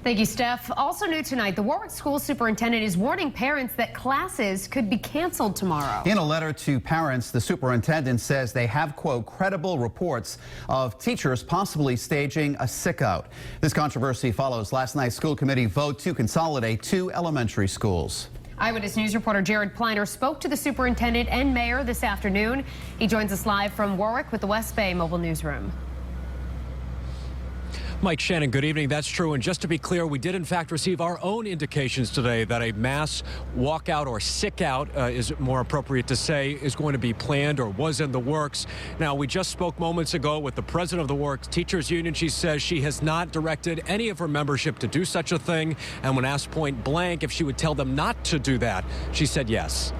Thank you, Steph. Also new tonight, the Warwick school superintendent is warning parents that classes could be canceled tomorrow. In a letter to parents, the superintendent says they have, quote, credible reports of teachers possibly staging a sick-out. This controversy follows last night's school committee vote to consolidate 2 elementary schools. Eyewitness News reporter Jared Pliner spoke to the superintendent and mayor this afternoon. He joins us live from Warwick with the West Bay Mobile Newsroom. Mike Shannon, good evening. That's true. And just to be clear, we did in fact receive our own indications today that a mass walkout or sick out, is more appropriate to say, is going to be planned or was in the works. Now, we just spoke moments ago with the president of the Warwick Teachers Union. She says she has not directed any of her membership to do such a thing. And when asked point blank if she would tell them not to do that, she said yes.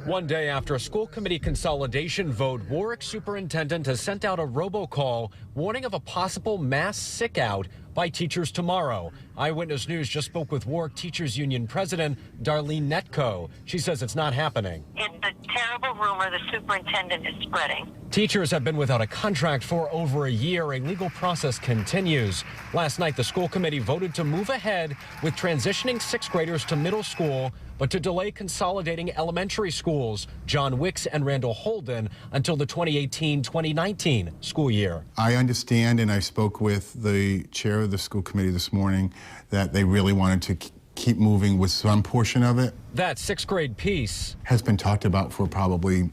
One day after a school committee consolidation vote, Warwick superintendent has sent out a robocall warning of a possible mass sick out by teachers tomorrow. Eyewitness News just spoke with Warwick Teachers Union President Darlene Netco. She says it's not happening. It's a terrible rumor the superintendent is spreading. Teachers have been without a contract for over a year. A legal process continues. Last night, the school committee voted to move ahead with transitioning 6th graders to middle school, but to delay consolidating elementary schools, John Wicks and Randall Holden, until the 2018-2019 school year. I understand, and I spoke with the chair of the school committee this morning, that they really wanted to keep moving with some portion of it. That 6th grade piece has been talked about for probably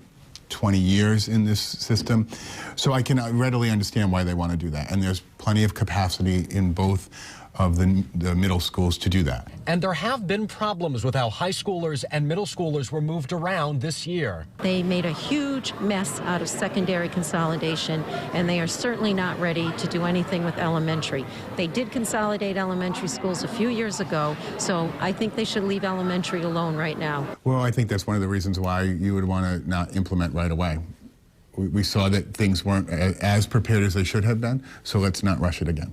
20 years in this system. So I can readily understand why they want to do that. And there's plenty of capacity in both of the middle schools to do that. And there have been problems with how high schoolers and middle schoolers were moved around this year. They made a huge mess out of secondary consolidation, and they are certainly not ready to do anything with elementary. They did consolidate elementary schools a few years ago, so I think they should leave elementary alone right now. Well, I think that's one of the reasons why you would want to not implement right away. We saw that things weren't as prepared as they should have been, so let's not rush it again.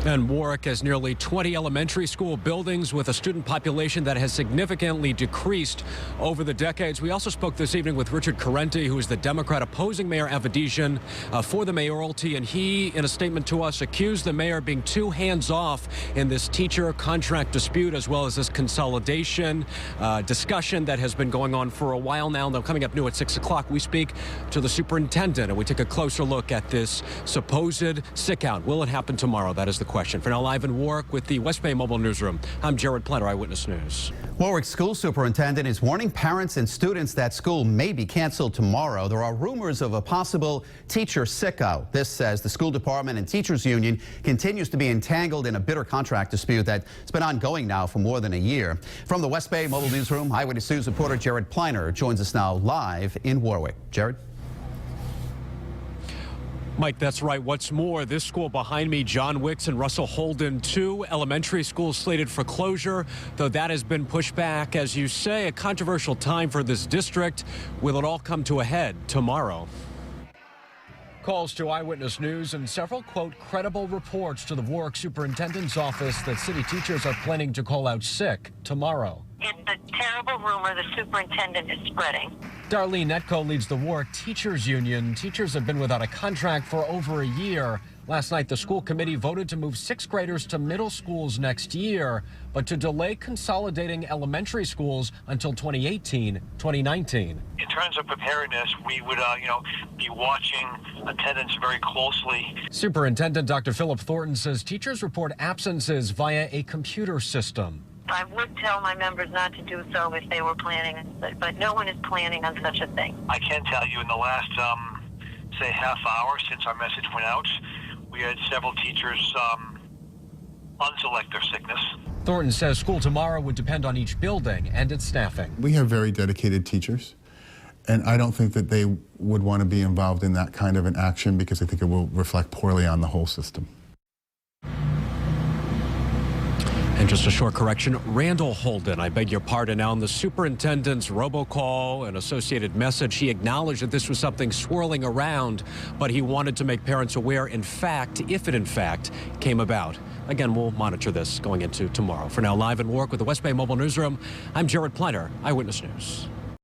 And Warwick has nearly 20 elementary school buildings with a student population that has significantly decreased over the decades. We also spoke this evening with Richard Carenti, who is the Democrat opposing Mayor Avedisian for the mayoralty. And he, in a statement to us, accused the mayor of being too hands-off in this teacher contract dispute, as well as this consolidation discussion that has been going on for a while now. Now, coming up new at 6 o'clock, we speak to the superintendent, and we take a closer look at this supposed sick-out. Will it happen tomorrow? That is the question. For now, live in Warwick with the West Bay Mobile Newsroom, I'm Jared Pliner, Eyewitness News. Warwick school superintendent is warning parents and students that school may be canceled tomorrow. There are rumors of a possible teacher sick-out. This says the school department and teachers union continues to be entangled in a bitter contract dispute that's been ongoing now for more than a year. From the West Bay Mobile Newsroom, Eyewitness News reporter Jared Pliner joins us now live in Warwick. Jared? Mike, that's right. What's more, this school behind me, John Wicks and Russell Holden, 2 elementary schools slated for closure, though that has been pushed back. As you say, a controversial time for this district. Will it all come to a head tomorrow? Calls to Eyewitness News and several, quote, credible reports to the Warwick superintendent's office that city teachers are planning to call out sick tomorrow. It's a terrible rumor the superintendent is spreading. Darlene Netco leads the Warwick Teachers Union. Teachers have been without a contract for over a year. Last night, the school committee voted to move 6th graders to middle schools next year, but to delay consolidating elementary schools until 2018-2019. In terms of preparedness, we would, be watching attendance very closely. Superintendent Dr. Philip Thornton says teachers report absences via a computer system. I would tell my members not to do so if they were planning, but no one is planning on such a thing. I can tell you in the last, say, half hour since our message went out, we had several teachers unselect their sickness. Thornton says school tomorrow would depend on each building and its staffing. We have very dedicated teachers, and I don't think that they would want to be involved in that kind of an action because I think it will reflect poorly on the whole system. And just a short correction, Randall Holden, I beg your pardon, now in the superintendent's robocall and associated message, he acknowledged that this was something swirling around, but he wanted to make parents aware, in fact, if it in fact came about. Again, we'll monitor this going into tomorrow. For now, live in Warwick with the West Bay Mobile Newsroom, I'm Jared Pliner, Eyewitness News.